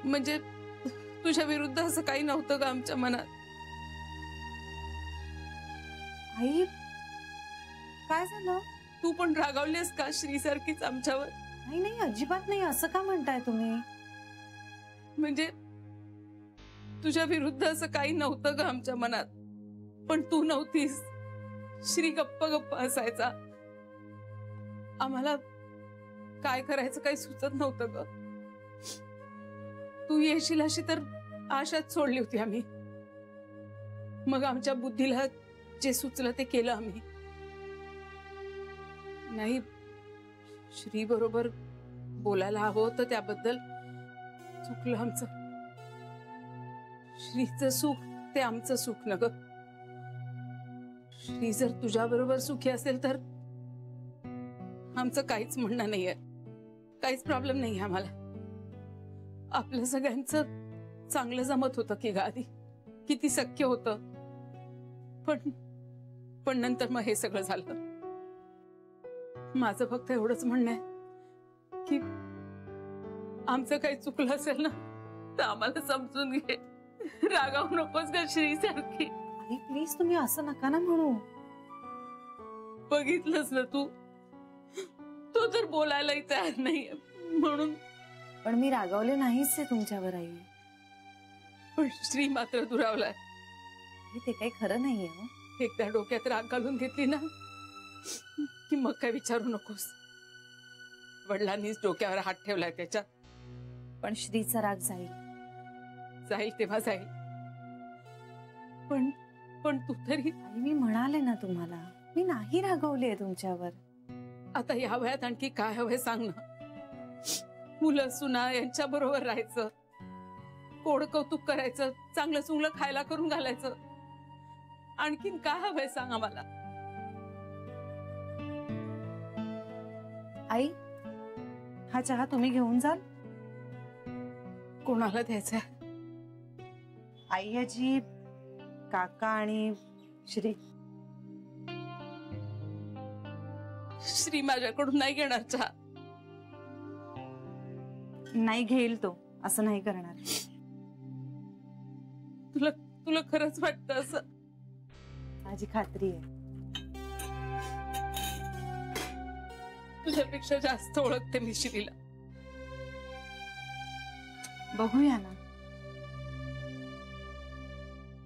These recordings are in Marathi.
म्हणजे तुझ्या विरुद्ध असं काही नव्हतं का आमच्या मनात? आई काय झालं? तू पण रागावलीस का श्री सारखीच आमच्यावर? नाही नाही, अजिबात नाही. असं का म्हणताय तुम्ही? म्हणजे तुझ्या विरुद्ध असं काही नव्हतं का आमच्या मनात, पण तू नव्हतीस. श्री गप्प गप्प असायचा. आम्हाला काय करायचं काही सुचत नव्हतं ग. तू येशील अशी तर आशाच सोडली होती आम्ही. मग आमच्या बुद्धीला जे सुचलं ते केलं आम्ही. नाही, श्री बरोबर बोलायला हवं होतं, त्याबद्दल चुकलं आमचं. श्रीचं सुख ते आमचं सुख न ग. श्री जर तुझ्या बरोबर सुखी असेल तर आमचं काहीच म्हणणं नाहीये, काहीच प्रॉब्लेम नाही आम्हाला. आपलं सगळ्यांचं चांगलं जमत होतं की ग आधी, किती सख्य होतं. पण नंतर मग हे सगळं झालं. माझं फक्त एवढंच म्हणणं आहे की आमचं काही चुकलं असेल ना तर आम्हाला समजून घे. रागावू नकोस ग श्री सारखी. आई प्लीज तुम्ही असं नका ना म्हणू. बघितलंस ना तू, तो तर बोलायलाही तयार नाहीये म्हणून. पण मी रागावले नाहीच आहे तुमच्यावर आई. पण श्री मात्र दुरावलाय. ते काही खरं नाहीये हो. एकदा डोक्यात राग घालून घेतली ना की मग काय विचारू नकोस. वडिलांनीच डोक्यावर हात ठेवलाय त्याच्या. पण श्रीचा राग जाईल. जाईल तेव्हा जाईल. पण तू तरी. आई मी म्हणाले ना तुम्हाला, मी नाही रागवले तुमच्यावर. आता या वयात आणखी काय हवंय सांग ना. मुलं सुना यांच्या बरोबर राहायचं, कोड कौतुक करायचं, चांगलं चुंगलं खायला करून घालायचं. आणखीन काय हवंय सांग आम्हाला. आई हा चहा तुम्ही घेऊन जाल? कोणाला द्यायचा? आई, आजी, काका आणि श्री. श्री माझ्याकडून नाही घेणार चहा. नाही घेईल तो, असं नाही करणार. तुला खरंच वाटतं असं? माझी खात्री आहे. तुझ्यापेक्षा जास्त ओळखते मी श्रीला. बघूया ना,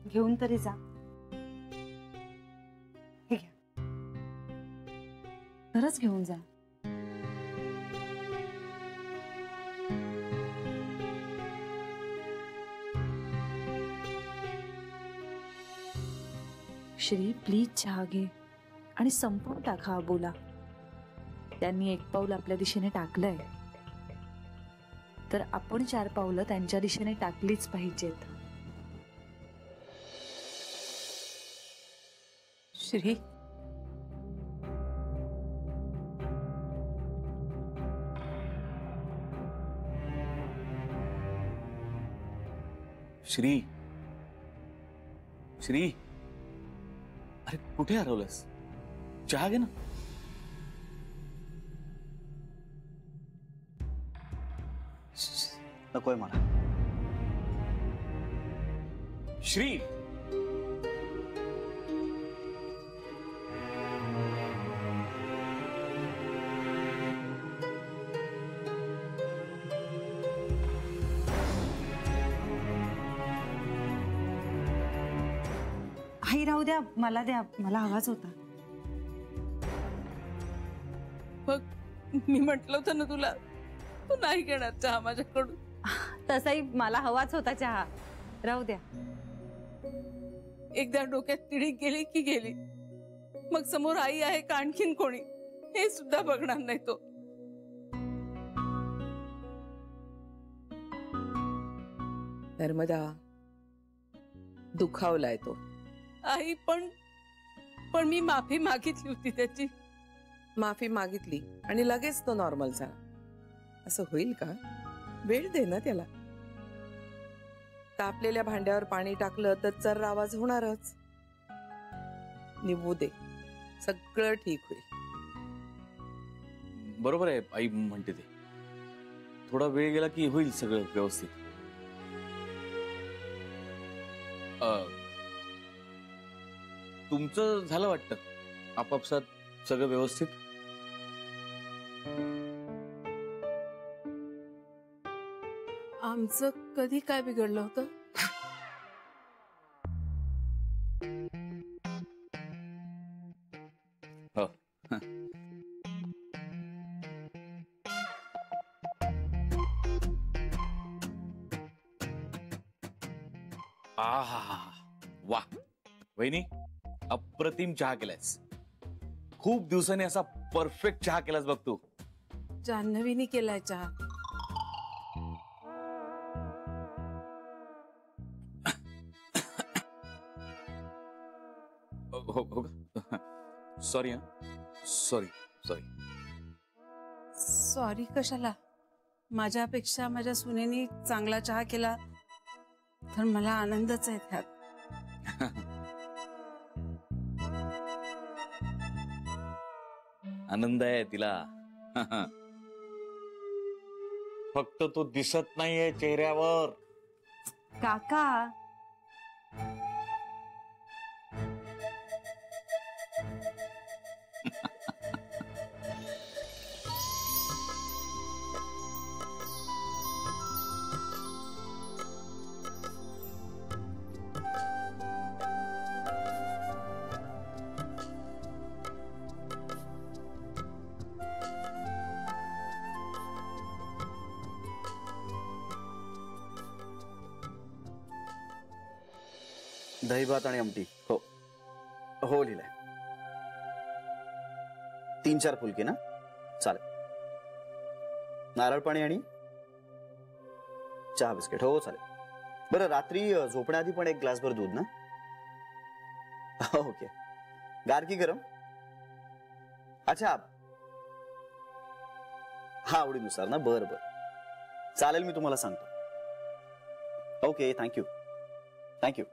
घेऊन तरी जा. हे घ्या, खरंच घेऊन जा. श्री प्लीज चहा घे आणि संपवून टाका बोला. त्यांनी एक पाऊल आपल्या दिशेने टाकलंय तर आपण 4 पावलं त्यांच्या दिशेने टाकलीच पाहिजेत. श्री, श्री, श्री, अरे कुठे हरवलंस? चहा घे ना. नकोय मला. श्री, आई राहू द्या, मला द्या, मला हवाच होता. बघ मी म्हटलं होतं ना तुला, तू नाही घेणार चहा माझ्याकडून. तसाही मला हवाच होता चहा. राहू द्या. एकदा डोक्यात तिडी गेली की गेली. मग समोर आई आहे का आणखीन कोणी हे सुद्धा बघणार नाही तो. नर्मदा, दुखावलाय तो. आई पण मी माफी मागितली होती त्याची. माफी मागितली आणि लगेच तो नॉर्मल झाला, असं होईल का? वेळ दे ना त्याला. तापलेल्या भांड्यावर पाणी टाकलं तर चर्र आवाज होणारच. निवू दे, सगळं ठीक होईल. बरोबर आहे आई म्हणते ते. थोडा वेळ गेला की होईल सगळं व्यवस्थित. तुमचं झालं वाटतं आपापसात सगळं व्यवस्थित. आमचं कधी काय बिघडलं होतं? हो. आहा, वा वहिनी, अप्रतिम चहा केलायस. खूप दिवसांनी असा परफेक्ट चहा केलास बघ तू. जान्हवीनी केलाय चहा. हो हो सॉरी सॉरी सॉरी. सॉरी कशाला? माझ्यापेक्षा माझ्या सुनेनी चांगला चहा केला तर मला आनंदच आहे त्यात. आनंद आहे तिला. फक्त तो दिसत नाहीये चेहऱ्यावर. काका, दही भात आणि आमटी. हो हो लिहिलंय. 3-4 फुलके ना, चालेल. नारळ पाणी आणि चहा बिस्किट. हो चालेल. बरं, रात्री झोपण्याआधी पण 1 ग्लासभर दूध ना. ओके. गार की गरम? अच्छा, हा आवडीनुसार ना. बरं बरं चालेल, मी तुम्हाला सांगतो. Okay, thank you thank you.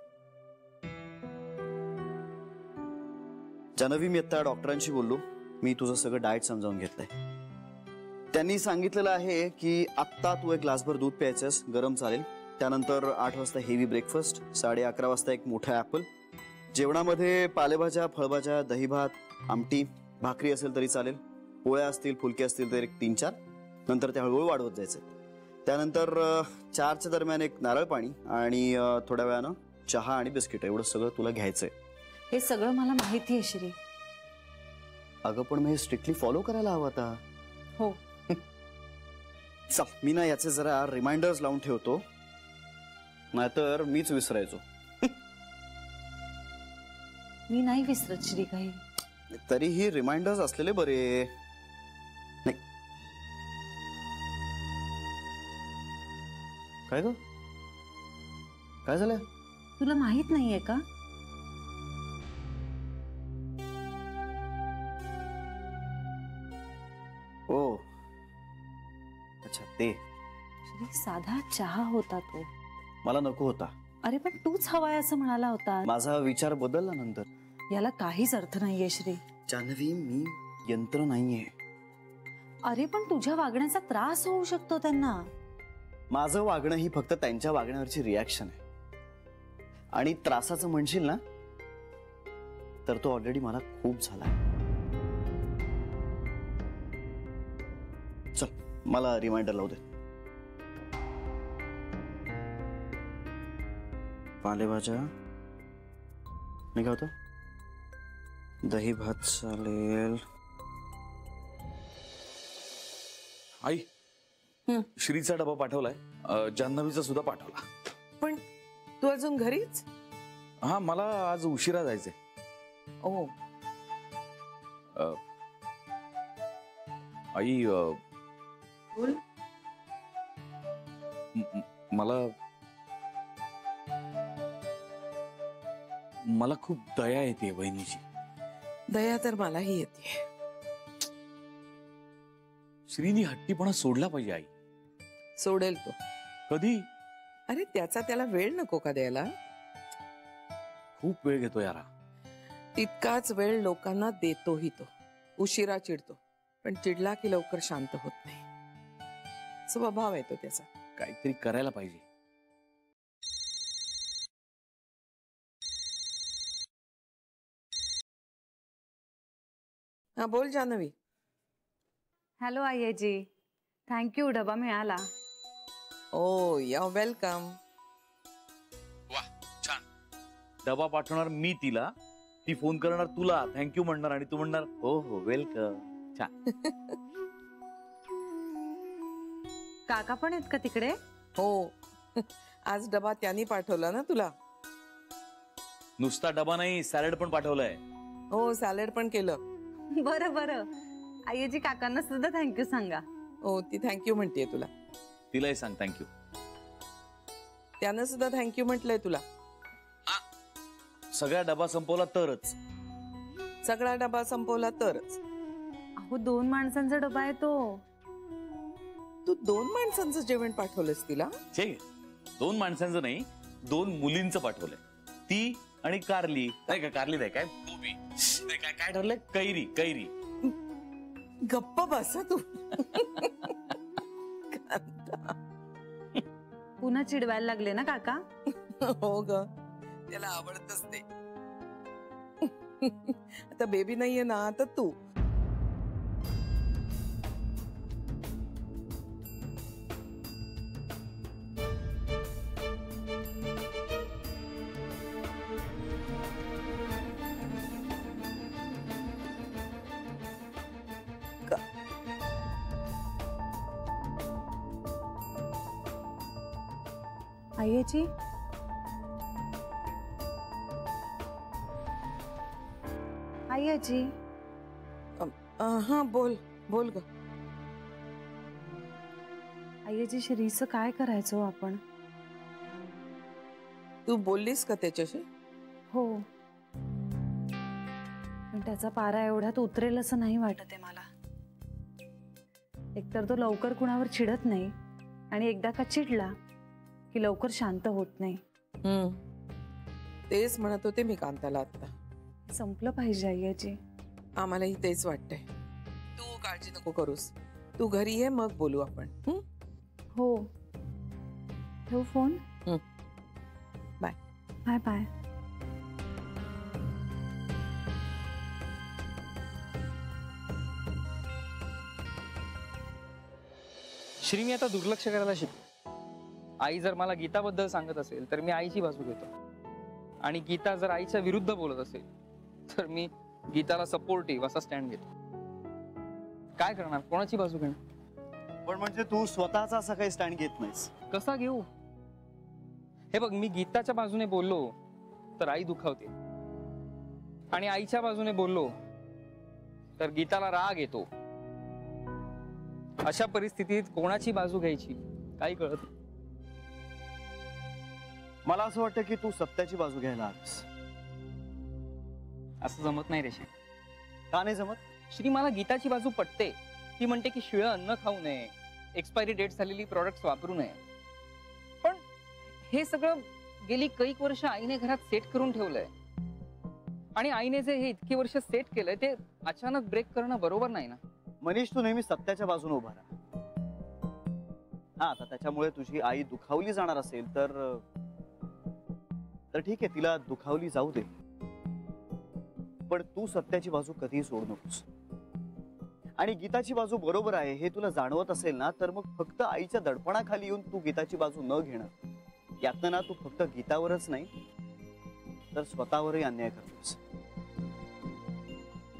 जान्हवी, मी आता डॉक्टरांशी बोललो. मी तुझं सगळं डाएट समजावून घेतलंय. त्यांनी सांगितलेलं आहे की आत्ता तू 1 ग्लासभर दूध प्यायचंस, गरम चालेल. त्यानंतर 8 वाजता हेवी ब्रेकफास्ट, 11:30 वाजता एक मोठा ऍपल. जेवणामध्ये पालेभाज्या, फळभाज्या, दही भात, आमटी, भाकरी असेल तरी चालेल. पोळ्या असतील, फुलके असतील तर 1-3-4. नंतर ते हळूहळू वाढवत जायचं. त्यानंतर 4च्या दरम्यान 1 नारळ पाणी आणि थोड्या वेळानं चहा आणि बिस्किट. एवढं सगळं तुला घ्यायचंय. हे सगळं मला माहिती आहे श्री. अगं पण मी हे स्ट्रिक्टली फॉलो करायला हवं आता. हो. चल, मी ना याचे जरा रिमाइंडर्स लावून ठेवतो, नाहीतर मीच विसरायचो. मी नाही विसरत श्री काही. तरीही रिमाइंडर्स असलेले बरे. नाही काय ग, काय झालं? तुला माहित नाहीये का? ओ अच्छा, ते श्री, साधा चहा होता तो. मला नको होता. अरे पण तूच हवाय असं म्हणाला होता. माझा विचार बदलला नंतर. याला काहीच अर्थ नाहीये श्री. जान्हवी, मी यंत्र नाहीये. अरे पण तुझ्या वागण्याचा त्रास होऊ शकतो त्यांना. माझं वागणं ही फक्त त्यांच्या वागण्यावरची रिॲक्शन आहे. आणि त्रासाचं म्हणशील ना, तर तो ऑलरेडी मला खूप झाला. चल, मला रिमाइंडर लावू दे. पालेभाज्या मी काय होतं, दही भात चालेल. आई, श्रीचा डबा पाठवलाय, जान्हवीचा सुद्धा पाठवला. पण तू अजून घरीच? हा, मला आज उशिरा जायचंय. ओ, आई, बोल. मला खूप दया येते बहिणीची. दया तर मलाही येते. श्रीनी हट्टीपणा सोडला पाहिजे आई. सोडेल तो. कधी? अरे त्याचा त्याला वेळ नको का द्यायला? खूप वेळ घेतो यारा. तितकाच वेळ लोकांना देतोही तो. उशिरा चिडतो, पण चिडला की लवकर शांत होत नाही. स्वभाव आहे तो त्याचा. काहीतरी करायला पाहिजे. हा बोल जान्हवी. हॅलो आयेजी, थँक्यू, डबा मिळाला. ओ या वेलकम. वा छान. डबा पाठवणार मी तिला, ती फोन करणार तुला, थँक्यू म्हणणार आणि तू म्हणणार हो हो वेलकम. छान. काका पण आहेत का तिकडे? हो आज डबा त्यांनी पाठवला ना तुला. नुसता डबा नाही, सॅलड पण पाठवलंय. हो सॅलड पण केलं. बरं बरं, आयेजी काकांना सुद्धा थँक्यू सांगा. हो ती थँक्यू म्हणतेय तुला. तिलाही सांग थँक्यू. त्यानं सुद्धा थँक्यू म्हटलंय तुला. सगळा डबा संपवला तरच. सगळा डबा संपवला तरच. अहो 2 माणसांचा डबा आहे तो. तू 2 माणसांचं जेवण पाठवलंस तिला? छे, 2 माणसांचं नाही, 2 मुलींचं पाठवलंय. ती आणि कारली. नाही का कारली नाही, काय गोबी नाही, काय काय ठरलंय, कैरी कैरी. गप्प बसा तू. पुन्हा चिडवायला लागले ना काका? हो ग, त्याला आवडतच ते. आता बेबी नाहीये ना, तर तू. आयेजी, आयेजी. हा बोल बोल ग. आयेजी, श्रीचं काय करायचं आपण? तू बोललीस का त्याच्याशी? हो, पण त्याचा पारा एवढ्यात उतरेल असं नाही वाटत आहे मला. एकतर तो लवकर कुणावर चिडत नाही, आणि एकदा का चिडला की लवकर शांत होत नाही. तेच म्हणत होते मी कांताला आता. संपलं पाहिजे आयेजी. आम्हालाही तेच वाटतंय. तू काळजी नको करूस. तू घरी ये, मग बोलू आपण. हो, ठेवू phone. Bye bye bye. Shri, मी आता दुर्लक्ष करायला शिकलो. आई जर मला गीताबद्दल सांगत असेल तर मी आईची बाजू घेतो, आणि गीता जर आईच्या विरुद्ध बोलत असेल तर मी गीताला सपोर्टिव्ह असा स्टँड घेतो. काय करणार, कोणाची बाजू घेणार? पण म्हणजे तू स्वतःचा असा काही स्टँड घेत नाहीस. कसा घेऊ? हे बघ, मी गीताच्या बाजूने बोललो तर आई दुखावते, आणि आईच्या बाजूने बोललो तर गीताला राग येतो. अशा परिस्थितीत कोणाची बाजू घ्यायची काही कळत नाही. मला असं वाटतं की तू सत्याची बाजू घ्यायला आलास. असं जमत नाही रेशा. का नाही जमत? श्री, मला गीताची बाजू पटते. ती म्हणते की शिळं अन्न खाऊ नये, एक्सपायरी डेट झालेली प्रॉडक्ट्स वापरू नये. पण हे सगळं गेली कैक वर्ष आईने घरात सेट करून ठेवलंय, आणि आईने जे हे इतके वर्ष सेट केलंय ते अचानक ब्रेक करणं बरोबर नाही ना. मनीष, तू नेहमी सत्याच्या बाजूने उभा राहा. हा, आता त्याच्यामुळे तुझी आई दुखावली जाणार असेल तर ठीक आहे, तिला दुखावली जाऊ दे. पण तू सत्याची बाजू कधीही सोडू नकोस. आणि गीताची बाजू बरोबर आहे हे तुला जाणवत असेल ना, तर मग फक्त आईच्या दडपणाखाली येऊन तू गीताची बाजू न घेणं, यातनं ना तू फक्त गीतावरच नाही तर स्वतःवरही अन्याय करतोस.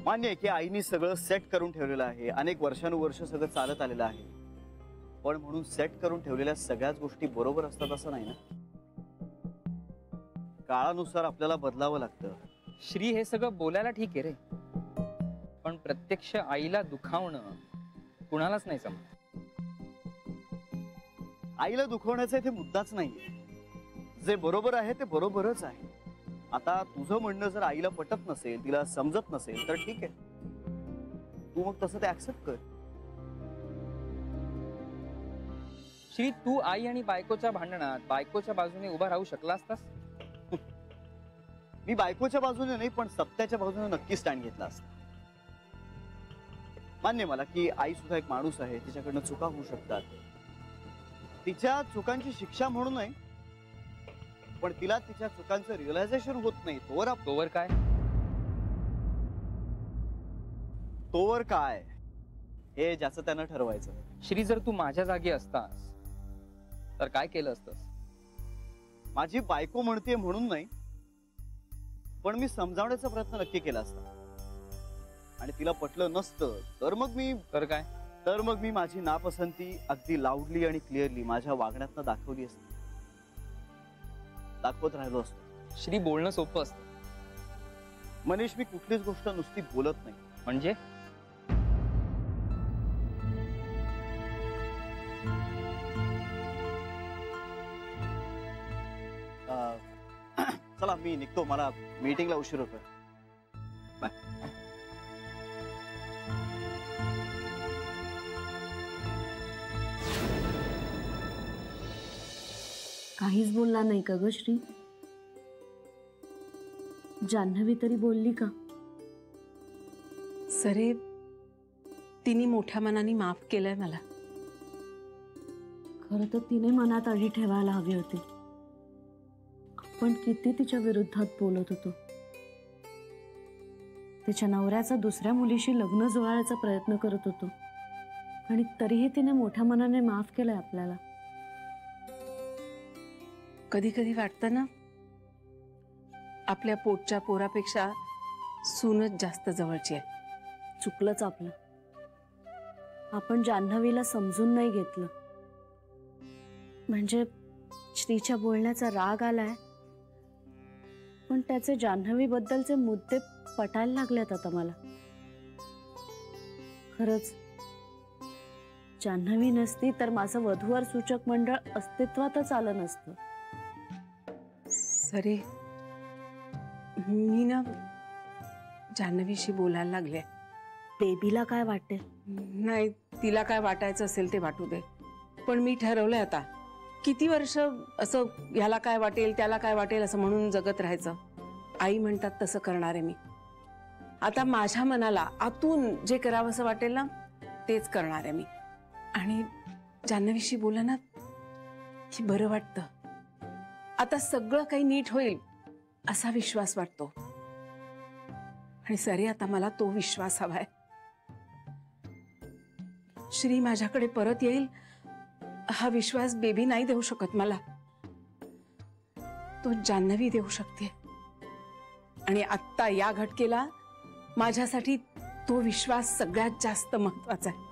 मान्य आहे की आईनी सगळं सेट करून ठेवलेलं आहे, अनेक वर्षानुवर्ष सगळं चालत आलेलं आहे. पण म्हणून सेट करून ठेवलेल्या सगळ्याच गोष्टी बरोबर असतात असं नाही ना. काळानुसार आपल्याला बदलावं लागतं. श्री, हे सगळं बोलायला ठीक आहे रे, पण प्रत्यक्ष आईला दुखावणं कुणालाच नाही जमत. आईला दुखवण्याचा इथे मुद्दाच नाहीये. जे बरोबर आहे ते बरोबरच आहे. आता तुझं म्हणणं जर आईला पटत नसेल, तिला समजत नसेल तर ठीक आहे, तू मग तसं ते ऍक्सेप्ट कर. श्री, तू आई आणि बायकोच्या भांडणात बायकोच्या बाजूने उभा राहू शकला असतास? मी बायकोच्या बाजूने नाही, पण सत्याच्या बाजूने नक्की स्टँड घेतला असता. मान्य मला की आई सुद्धा एक माणूस आहे, तिच्याकडनं चुका होऊ शकतात. तिच्या चुकांची शिक्षा म्हणू नये, पण तिला तिच्या चुकांचं रिअलायझेशन होत नाही. तोवर काय? तोवर काय हे ज्याचं त्यानं ठरवायचं. श्री, जर तू माझ्या जागी असतास तर काय केलं असतंस? माझी बायको म्हणते म्हणून नाही, पण मी समजावण्याचा प्रयत्न नक्की केला असता. आणि तिला पटलं नसतं तर मग मी माझी नापसंती अगदी लाऊडली आणि क्लिअरली माझ्या वागण्यातनं दाखवली असती, दाखवत राहिलो असतो. श्री, बोलणं सोपं असतं. मनीष, मी कुठलीच गोष्ट नुसती बोलत नाही. म्हणजे चला मी निघतो, मला मीटिंगला उशीर होतोय. बाय. काहीच बोलला नाही का ग श्री? जान्हवी तरी बोलली का? सरे, तिने मोठ्या मनाने माफ केलंय मला. खरं तर तिने मनात आधी ठेवायला हवी होती. आपण किती तिच्या विरोधात बोलत होतो. तिच्या नवऱ्याचा दुसऱ्या मुलीशी लग्न जुळवायचा प्रयत्न करत होतो आणि तरीही तिने मोठ्या मनाने माफ केलंय आपल्याला. कधी कधी वाटतं ना, आपल्या पोटच्या पोरापेक्षा सूनच जास्त जवळची आहे. चुकलंच आपलं. आपण जान्हवीला समजून नाही घेतलं. म्हणजे श्रीच्या बोलण्याचा राग आलाय, पण त्याचे जान्हवी बद्दलचे मुद्दे पटायला लागलेत आता मला. खरंच जान्हवी नसती तर माझं वधूवर सूचक मंडळ अस्तित्वातच आलं नसतं. सरे, मी ना जान्हवीशी बोलायला लागले. बेबीला काय वाटेल? नाही, तिला काय वाटायचं असेल ते वाटू दे, पण मी ठरवलंय आता किती वर्ष असं ह्याला काय वाटेल त्याला काय वाटेल असं म्हणून जगत राहायचं. आई म्हणतात तसं करणार आहे मी. आता माझ्या मनाला आतून जे करावंसं वाटेल ना तेच करणार आहे मी. आणि जान्हवीशी बोला ना की बरं वाटतं. आता सगळं काही नीट होईल असा विश्वास वाटतो. आणि सरे, आता मला तो विश्वास हवाय. श्री माझ्याकडे परत येईल हा विश्वास बेबी नाही देऊ शकत मला, तो जान्हवी देऊ शकते. आणि आत्ता या घटकेला माझ्यासाठी तो विश्वास सगळ्यात जास्त महत्वाचा आहे.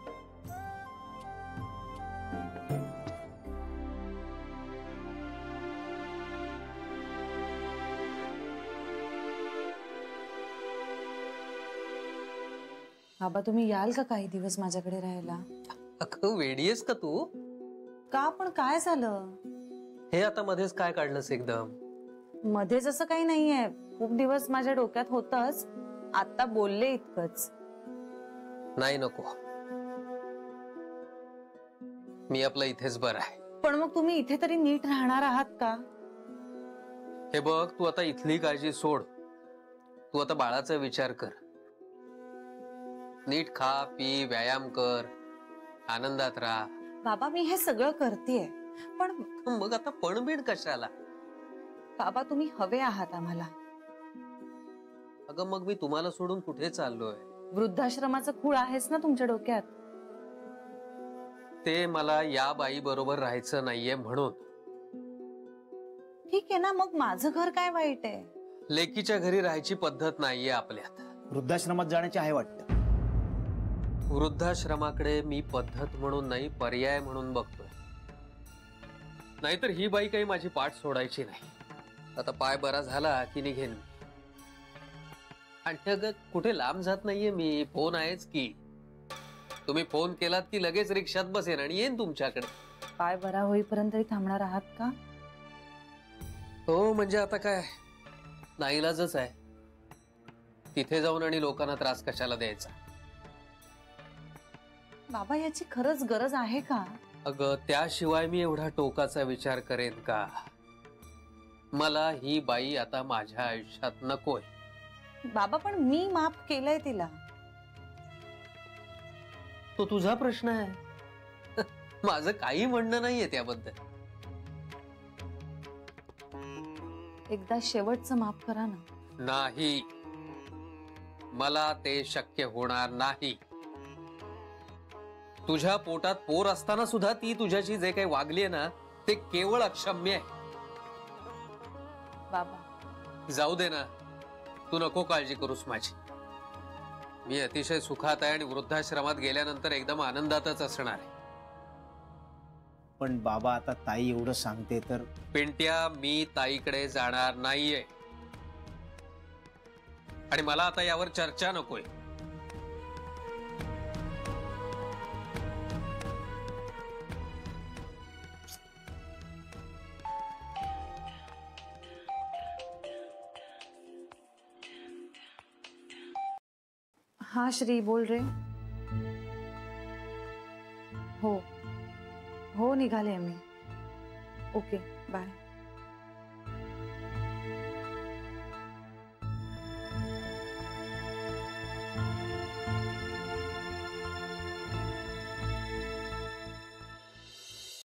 बाबा, तुम्ही याल का काही दिवस माझ्याकडे राहायला? अगं वेडी आहेस का तू? का पण काय झालं? हे आता मध्येच काय काढलंस एकदम? मध्येच असं काही नाहीये. खूप दिवस माझ्या डोक्यात होतच, आता बोलले इतकंच. नाही नको, मी आपलं इथेच बरं आहे. पण मग तुम्ही इथे तरी नीट राहणार आहात का? हे बघ, तू आता इथली काळजी सोड. तू आता बाळाचा विचार कर. नीट खा पी, व्यायाम कर, आनंदात राहा. बाबा, मी हे सगळं करतेय, पण मग आता पणबीण कशाला? बाबा, तुम्ही हवे आहात आम्हाला. अगं मग मी तुम्हाला सोडून कुठे चाललोय? वृद्धाश्रमाचं खूळ आहेच ना तुमच्या डोक्यात. ते मला या बाई बरोबर राहायचं नाहीये म्हणून. ठीक आहे ना, मग माझं घर काय वाईट आहे? लेकीच्या घरी राहायची पद्धत नाहीये आपल्यात. वृद्धाश्रमात जाण्याची आहे वाटतं. वृद्धाश्रमाकडे मी पद्धत म्हणून नाही, पर्याय म्हणून बघतोय. नाहीतर ही बाई काही माझी पाठ सोडायची नाही. आता पाय बरा झाला की निघेन. आणि अगं कुठे लांब जात नाहीये मी. फोन आहेच की. तुम्ही फोन केलात की लगेच रिक्षात बसेन आणि येईन तुमच्याकडे. पाय बरा होईपर्यंत तरी थांबणार आहात का? हो, म्हणजे आता काय, नाईलाजच आहे. तिथे जाऊन आणि लोकांना त्रास कशाला द्यायचा? बाबा, याची खरंच गरज आहे का? अगं त्याशिवाय मी एवढा टोकाचा विचार करेन का? मला ही बाई आता माझ्या आयुष्यात नकोय. बाबा, पण मी माफ केलंय तिला. तो तुझा प्रश्न आहे. माझं काही म्हणणं नाहीये त्याबद्दल. एकदा शेवटचं माफ करा ना. नाही, मला ते शक्य होणार नाही. तुझ्या पोटात पोर असताना सुद्धा ती तुझ्याशी जे काही वागलीये ना ते केवळ अक्षम्य आहे. बाबा जाऊ दे ना, तू नको काळजी करूस माझी. मी अतिशय सुखात आहे आणि वृद्धाश्रमात गेल्यानंतर एकदम आनंदातच असणार आहे. पण बाबा आता ताई एवढं सांगते तर. पिंट्या, मी ताईकडे जाणार नाहीये आणि मला आता यावर चर्चा नकोय. हाँ श्री बोल रे. हो हो निघाले मी. Okay bye.